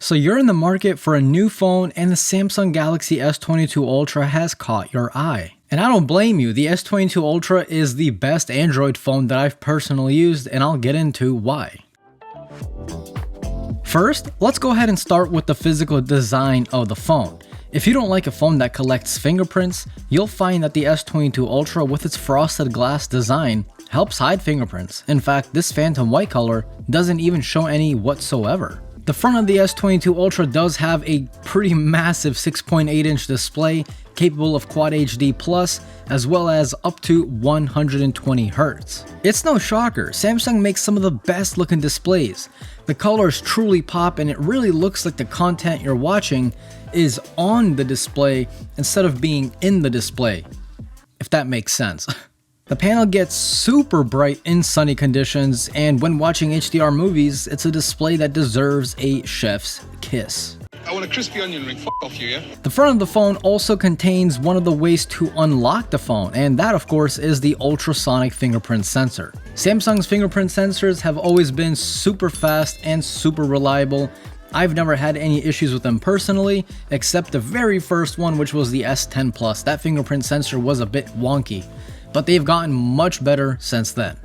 So you're in the market for a new phone and the Samsung Galaxy S22 Ultra has caught your eye. And I don't blame you, the S22 Ultra is the best Android phone that I've personally used, and I'll get into why. First, let's go ahead and start with the physical design of the phone. If you don't like a phone that collects fingerprints, you'll find that the S22 Ultra with its frosted glass design helps hide fingerprints. In fact, this phantom white color doesn't even show any whatsoever. The front of the S22 Ultra does have a pretty massive 6.8-inch display capable of Quad HD Plus as well as up to 120 Hz. It's no shocker, Samsung makes some of the best looking displays. The colors truly pop and it really looks like the content you're watching is on the display instead of being in the display, if that makes sense. The panel gets super bright in sunny conditions, and when watching HDR movies, it's a display that deserves a chef's kiss. I want a crispy onion ring, f off you, yeah? The front of the phone also contains one of the ways to unlock the phone, and that of course is the ultrasonic fingerprint sensor. Samsung's fingerprint sensors have always been super fast and super reliable. I've never had any issues with them personally, except the very first one, which was the S10 Plus. That fingerprint sensor was a bit wonky, but they've gotten much better since then.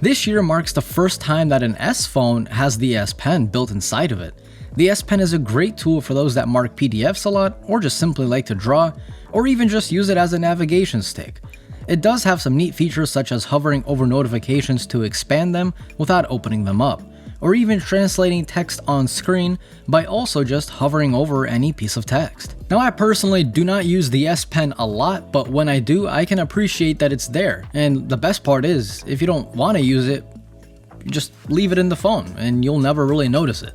This year marks the first time that an S phone has the SPen built inside of it. The SPen is a great tool for those that mark PDFs a lot, or just simply like to draw, or even just use it as a navigation stick. It does have some neat features such as hovering over notifications to expand them without opening them up, or even translating text on screen by also just hovering over any piece of text. Now, I personally do not use the SPen a lot, but when I do, I can appreciate that it's there. And the best part is, if you don't want to use it, you just leave it in the phone and you'll never really notice it.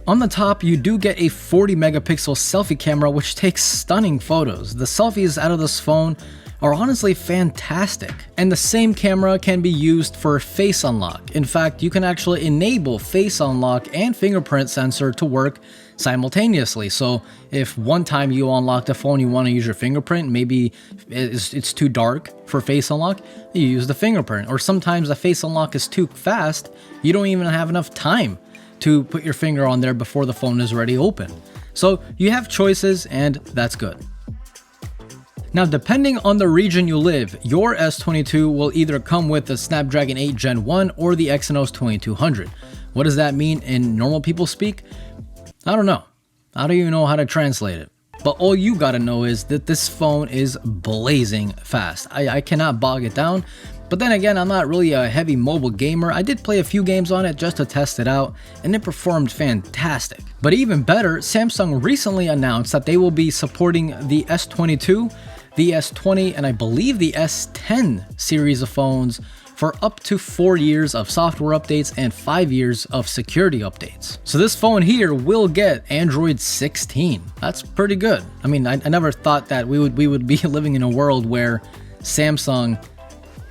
On the top, you do get a 40 megapixel selfie camera which takes stunning photos. The selfies out of this phone are honestly fantastic. And the same camera can be used for face unlock. In fact, you can actually enable face unlock and fingerprint sensor to work simultaneously. So if one time you unlock the phone, you want to use your fingerprint, maybe it's too dark for face unlock, you use the fingerprint. Or sometimes the face unlock is too fast, you don't even have enough time to put your finger on there before the phone is already open. So you have choices, and that's good. Now, depending on the region you live, your S22 will either come with the Snapdragon 8 Gen 1 or the Exynos 2200. What does that mean in normal people speak? I don't know. I don't even know how to translate it. But all you gotta know is that this phone is blazing fast. I cannot bog it down. But then again, I'm not really a heavy mobile gamer. I did play a few games on it just to test it out, and it performed fantastic. But even better, Samsung recently announced that they will be supporting the S22, the S20, and I believe the S10 series of phones for up to 4 years of software updates and 5 years of security updates. So this phone here will get Android 16. That's pretty good. I mean, I never thought that we would be living in a world where Samsung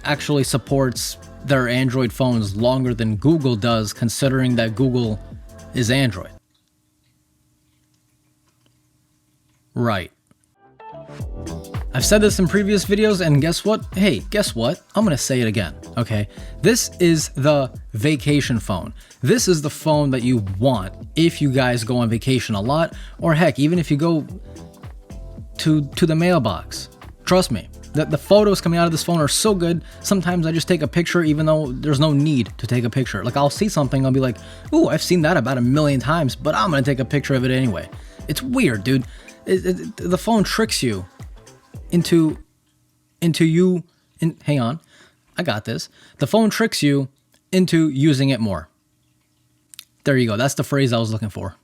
actually supports their Android phones longer than Google does, considering that Google is Android. Right. I've said this in previous videos, and guess what? Hey, guess what? I'm gonna say it again, okay? This is the vacation phone. This is the phone that you want if you guys go on vacation a lot, or heck, even if you go to the mailbox. Trust me, the photos coming out of this phone are so good, sometimes I just take a picture even though there's no need to take a picture. Like, I'll see something, I'll be like, ooh, I've seen that about 1,000,000 times, but I'm gonna take a picture of it anyway. It's weird, dude. The phone tricks you into hang on, I got this. The phone tricks you into using it more. There you go. That's the phrase I was looking for.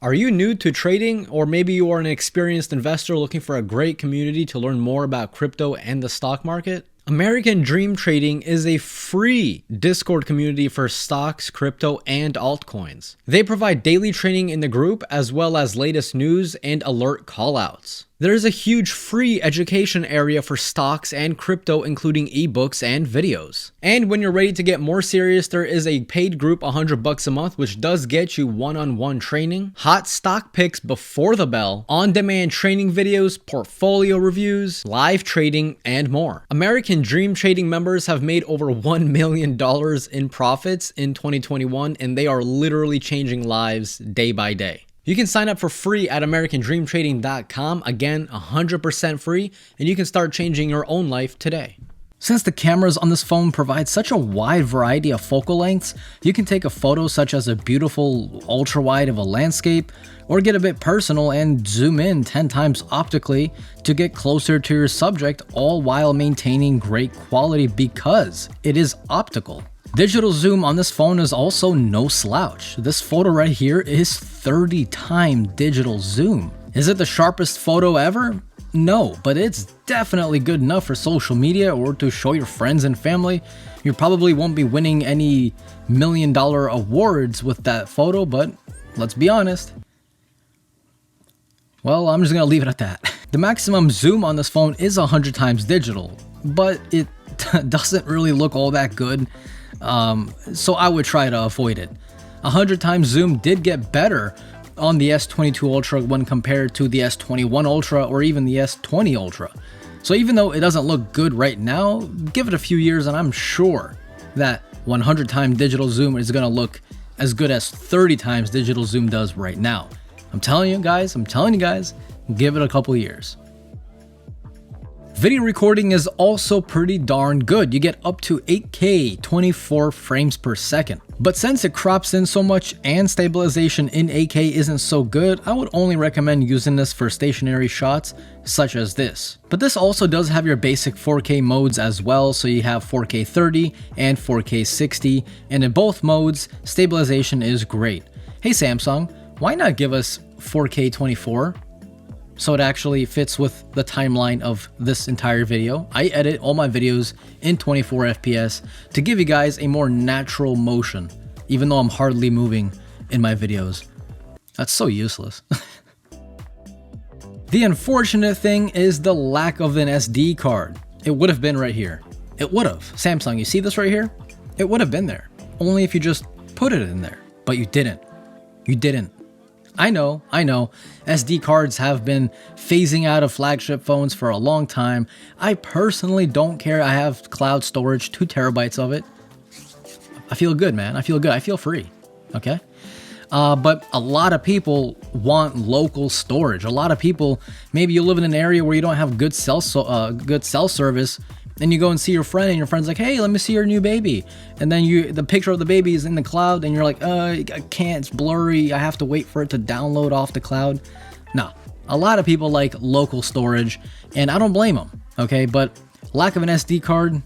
Are you new to trading, or maybe you are an experienced investor looking for a great community to learn more about crypto and the stock market? American Dream Trading is a free Discord community for stocks, crypto, and altcoins. They provide daily training in the group as well as latest news and alert callouts. There is a huge free education area for stocks and crypto, including ebooks and videos. And when you're ready to get more serious, there is a paid group, $100 a month, which does get you one-on-one training, hot stock picks before the bell, on-demand training videos, portfolio reviews, live trading, and more. American Dream Trading members have made over $1 million in profits in 2021, and they are literally changing lives day by day. You can sign up for free at americandreamtrading.com. Again, 100% free, and you can start changing your own life today. Since the cameras on this phone provide such a wide variety of focal lengths, you can take a photo such as a beautiful ultra wide of a landscape, or get a bit personal and zoom in 10 times optically to get closer to your subject, all while maintaining great quality because it is optical. Digital zoom on this phone is also no slouch. This photo right here is 30 times digital zoom. Is it the sharpest photo ever? No, but it's definitely good enough for social media or to show your friends and family. You probably won't be winning any $1 million awards with that photo, but let's be honest. Well, I'm just gonna leave it at that. The maximum zoom on this phone is 100 times digital, but it doesn't really look all that good. So I would try to avoid it. 100 times zoom did get better on the S22 Ultra when compared to the S21 Ultra or even the S20 Ultra. So even though it doesn't look good right now, give it a few years and I'm sure that 100 times digital zoom is going to look as good as 30 times digital zoom does right now. I'm telling you guys, give it a couple years. Video recording is also pretty darn good. You get up to 8K 24 frames per second. But since it crops in so much and stabilization in 8K isn't so good, I would only recommend using this for stationary shots such as this. But this also does have your basic 4K modes as well, so you have 4K 30 and 4K 60, and in both modes, stabilization is great. Hey Samsung, why not give us 4K 24? So it actually fits with the timeline of this entire video. I edit all my videos in 24 FPS to give you guys a more natural motion, even though I'm hardly moving in my videos. That's so useless. The unfortunate thing is the lack of an SD card. It would have been right here. It would have. Samsung, you see this right here? It would have been there. Only if you just put it in there. But you didn't. You didn't. I know, SD cards have been phasing out of flagship phones for a long time. I personally don't care. I have cloud storage, 2 terabytes of it. I feel good, man. I feel good. I feel free, okay? But a lot of people want local storage. A lot of people, maybe you live in an area where you don't have good cell service, and you go and see your friend, and your friend's like, hey, let me see your new baby. And then the picture of the baby is in the cloud, and you're like, I can't, it's blurry. I have to wait for it to download off the cloud. No, a lot of people like local storage, and I don't blame them, okay? But lack of an SD card,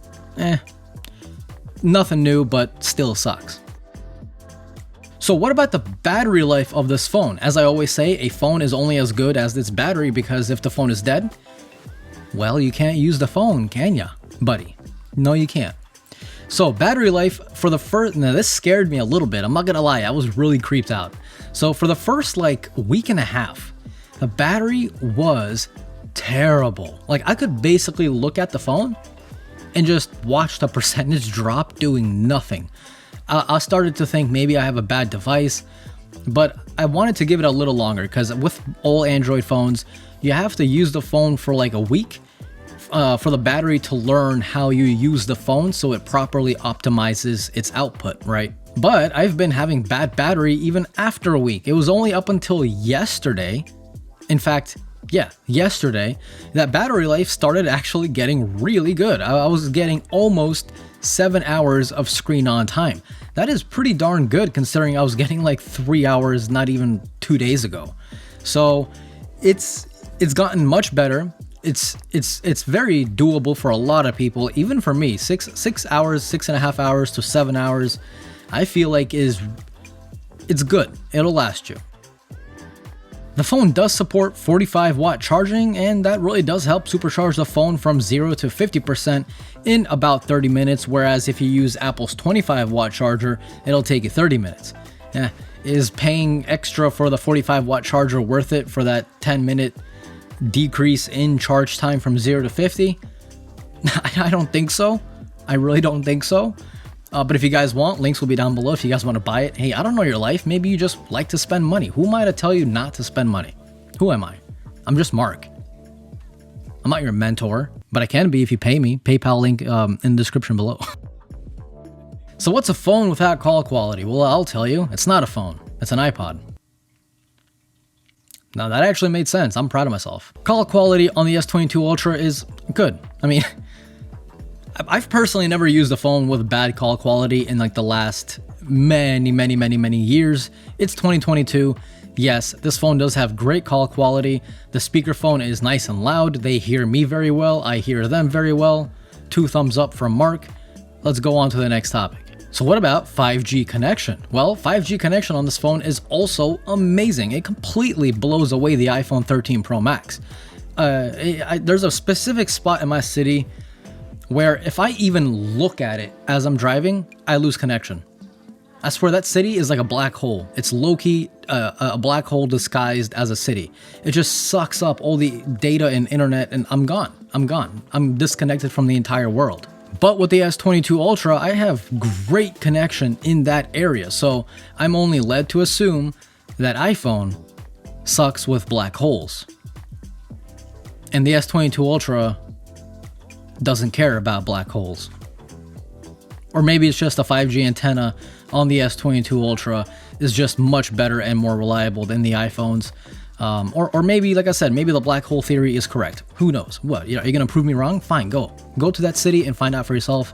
nothing new, but still sucks. So what about the battery life of this phone? As I always say, a phone is only as good as its battery, because if the phone is dead, well, you can't use the phone, can ya, buddy? No, you can't. So battery life for the first, now this scared me a little bit. I'm not gonna lie, I was really creeped out. So for the first like week and a half, the battery was terrible. Like I could basically look at the phone and just watch the percentage drop doing nothing. I started to think maybe I have a bad device, but I wanted to give it a little longer because with all Android phones, you have to use the phone for like a week for the battery to learn how you use the phone so it properly optimizes its output, right? But I've been having bad battery even after a week. It was only up until yesterday. In fact, yeah, yesterday, that battery life started actually getting really good. I was getting almost 7 hours of screen on time. That is pretty darn good considering I was getting like 3 hours not even 2 days ago. So it's gotten much better. It's very doable for a lot of people, even for me. 6 hours, 6.5 hours to 7 hours, I feel like it's good. It'll last you. The phone does support 45-watt charging, and that really does help supercharge the phone from 0 to 50% in about 30 minutes, whereas if you use Apple's 25-watt charger, it'll take you 30 minutes. Is paying extra for the 45-watt charger worth it for that 10-minute decrease in charge time from 0 to 50? I don't think so. I really don't think so. But if you guys want, links will be down below if you guys want to buy it. Hey, I don't know your life. Maybe you just like to spend money. Who am I to tell you not to spend money? Who am I? I'm just Mark. I'm not your mentor, but I can be if you pay me. PayPal link in the description below. So what's a phone without call quality? Well, I'll tell you. It's not a phone. It's an iPod. Now that actually made sense. I'm proud of myself. Call quality on the S22 Ultra is good. I mean, I've personally never used a phone with bad call quality in like the last many years. It's 2022. Yes, this phone does have great call quality. The speakerphone is nice and loud. They hear me very well. I hear them very well. 2 thumbs up from Mark. Let's go on to the next topic. So what about 5G connection? Well, 5G connection on this phone is also amazing. It completely blows away the iPhone 13 Pro Max. There's a specific spot in my city where if I even look at it as I'm driving, I lose connection. I swear that city is like a black hole. It's low-key a black hole disguised as a city. It just sucks up all the data and internet and I'm gone. I'm disconnected from the entire world. But with the S22 Ultra, I have great connection in that area. So I'm only led to assume that iPhone sucks with black holes. And the S22 Ultra doesn't care about black holes. Or maybe it's just a 5G antenna on the S22 Ultra is just much better and more reliable than the iPhones. Or maybe, like I said, maybe the black hole theory is correct. Who knows? What? Are you gonna prove me wrong? Fine, go to that city and find out for yourself.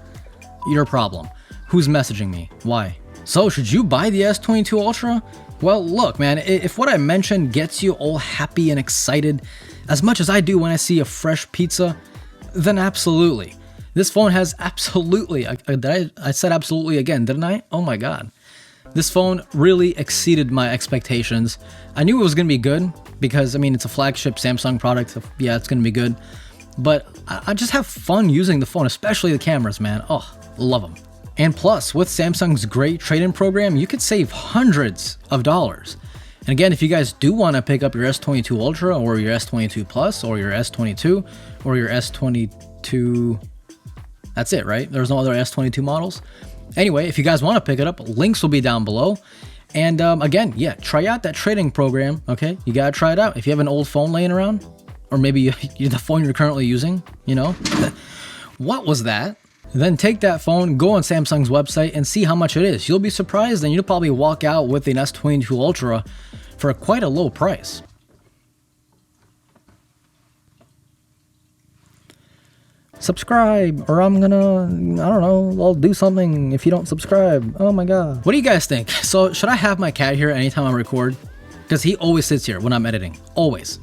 Your problem. Who's messaging me? Why? So should you buy the S22 Ultra? Well, look, man, if what I mentioned gets you all happy and excited as much as I do when I see a fresh pizza, then absolutely. This phone has absolutely, I said absolutely again, didn't I? Oh my God. This phone really exceeded my expectations. I knew it was going to be good because, I mean, it's a flagship Samsung product. So yeah, it's going to be good. But I just have fun using the phone, especially the cameras, man. Oh, love them. And plus, with Samsung's great trade-in program, you could save hundreds of dollars. And again, if you guys do want to pick up your S22 Ultra or your S22 Plus or your S22 or your S22... That's it, right? There's no other S22 models. Anyway, if you guys want to pick it up, links will be down below. And again, yeah, try out that trading program, okay? You got to try it out. If you have an old phone laying around, or maybe the phone you're currently using, you know? What was that? Then take that phone, go on Samsung's website, and see how much it is. You'll be surprised, and you'll probably walk out with an S22 Ultra for quite a low price. Subscribe, or I'm gonna, I don't know, I'll do something if you don't subscribe. Oh my God. What do you guys think? So should I have my cat here anytime I record? Because he always sits here when I'm editing. Always.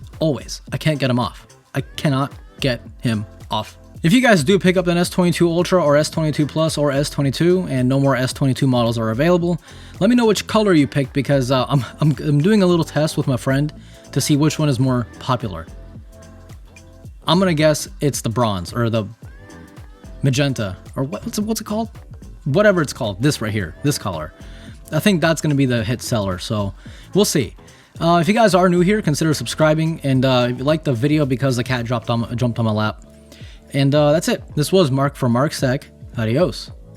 I can't get him off. I cannot get him off. If you guys do pick up an S22 Ultra or S22 Plus or S22 and no more S22 models are available, let me know which color you picked because I'm doing a little test with my friend to see which one is more popular. I'm gonna guess it's the bronze or the magenta or what's it called? Whatever it's called. This right here, this color. I think that's gonna be the hit seller. So we'll see. If you guys are new here, consider subscribing and if you like the video because the cat jumped on my lap. And that's it. This was Mark for Mark's Tech. Adios.